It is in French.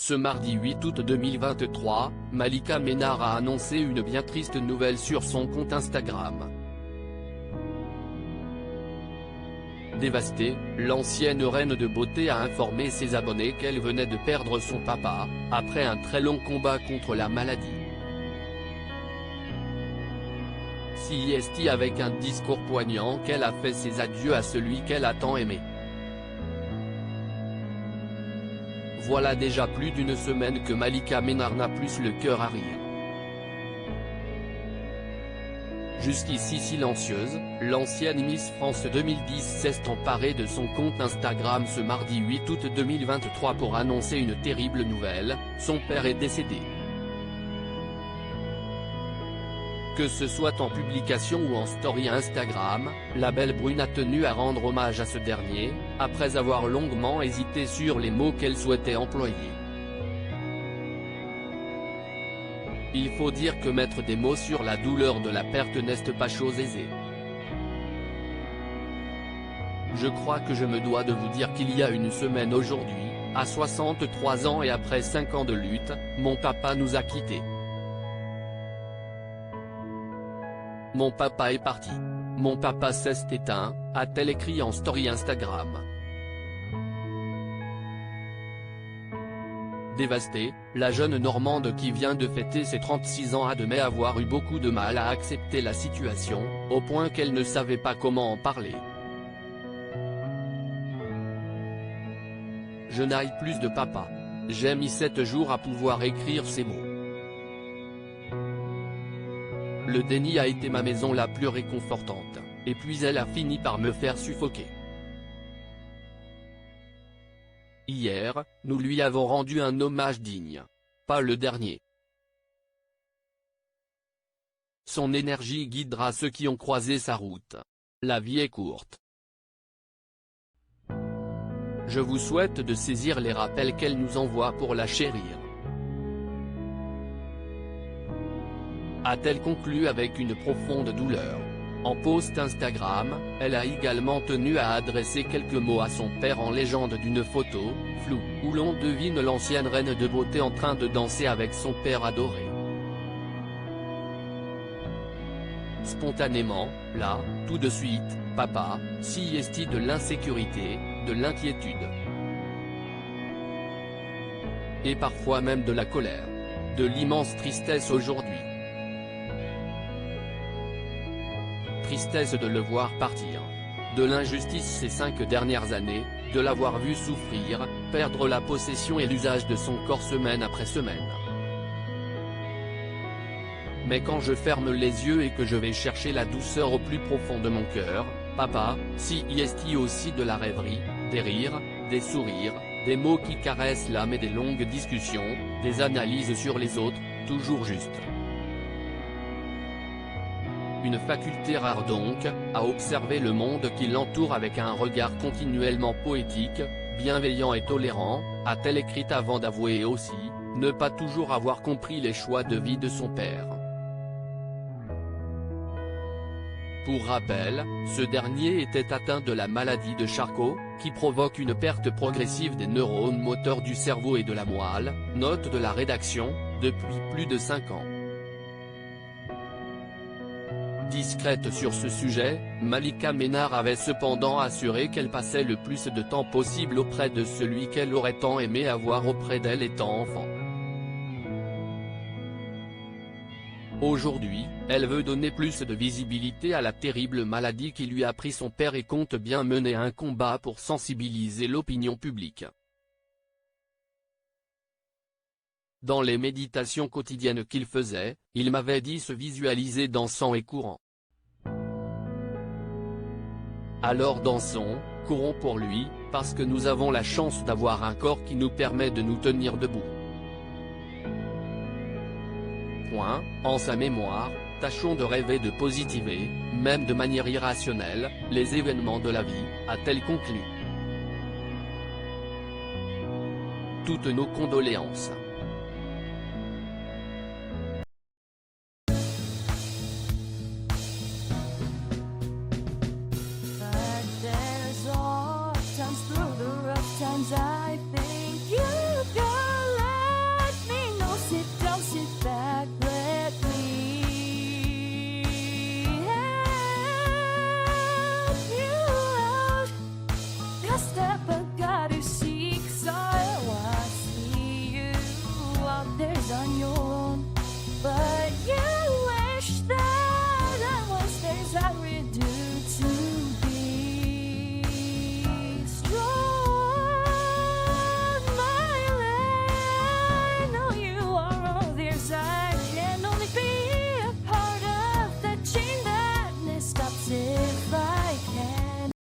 Ce mardi 8 août 2023, Malika Ménard a annoncé une bien triste nouvelle sur son compte Instagram. Dévastée, l'ancienne reine de beauté a informé ses abonnés qu'elle venait de perdre son papa, après un très long combat contre la maladie. C'est avec un discours poignant qu'elle a fait ses adieux à celui qu'elle a tant aimé. Voilà déjà plus d'une semaine que Malika Ménard n'a plus le cœur à rire. Jusqu'ici silencieuse, l'ancienne Miss France 2010 s'est emparée de son compte Instagram ce mardi 8 août 2023 pour annoncer une terrible nouvelle, son père est décédé. Que ce soit en publication ou en story Instagram, la belle brune a tenu à rendre hommage à ce dernier, après avoir longuement hésité sur les mots qu'elle souhaitait employer. Il faut dire que mettre des mots sur la douleur de la perte n'est pas chose aisée. Je crois que je me dois de vous dire qu'il y a une semaine aujourd'hui, à 63 ans et après 5 ans de lutte, mon papa nous a quittés. Mon papa est parti. Mon papa s'est éteint, a-t-elle écrit en story Instagram. Dévastée, la jeune Normande qui vient de fêter ses 36 ans admet avoir eu beaucoup de mal à accepter la situation, au point qu'elle ne savait pas comment en parler. Je n'aille plus de papa. J'ai mis 7 jours à pouvoir écrire ces mots. Le déni a été ma maison la plus réconfortante, et puis elle a fini par me faire suffoquer. Hier, nous lui avons rendu un hommage digne. Pas le dernier. Son énergie guidera ceux qui ont croisé sa route. La vie est courte. Je vous souhaite de saisir les rappels qu'elle nous envoie pour la chérir. A-t-elle conclu avec une profonde douleur. En post Instagram, elle a également tenu à adresser quelques mots à son père en légende d'une photo, floue, où l'on devine l'ancienne reine de beauté en train de danser avec son père adoré. Spontanément, là, tout de suite, papa, c'est de l'insécurité, de l'inquiétude. Et parfois même de la colère. De l'immense tristesse aujourd'hui. Tristesse de le voir partir. De l'injustice ces 5 dernières années, de l'avoir vu souffrir, perdre la possession et l'usage de son corps semaine après semaine. Mais quand je ferme les yeux et que je vais chercher la douceur au plus profond de mon cœur, papa, c'est aussi de la rêverie, des rires, des sourires, des mots qui caressent l'âme et des longues discussions, des analyses sur les autres, toujours justes. Une faculté rare donc, à observer le monde qui l'entoure avec un regard continuellement poétique, bienveillant et tolérant, a-t-elle écrit avant d'avouer aussi, ne pas toujours avoir compris les choix de vie de son père. Pour rappel, ce dernier était atteint de la maladie de Charcot, qui provoque une perte progressive des neurones moteurs du cerveau et de la moelle, note de la rédaction, depuis plus de 5 ans. Discrète sur ce sujet, Malika Ménard avait cependant assuré qu'elle passait le plus de temps possible auprès de celui qu'elle aurait tant aimé avoir auprès d'elle étant enfant. Aujourd'hui, elle veut donner plus de visibilité à la terrible maladie qui lui a pris son père et compte bien mener un combat pour sensibiliser l'opinion publique. Dans les méditations quotidiennes qu'il faisait, il m'avait dit se visualiser dansant et courant. Alors dansons, courons pour lui, parce que nous avons la chance d'avoir un corps qui nous permet de nous tenir debout. En sa mémoire, tâchons de rêver de positiver, même de manière irrationnelle, les événements de la vie, a-t-elle conclu. Toutes nos condoléances.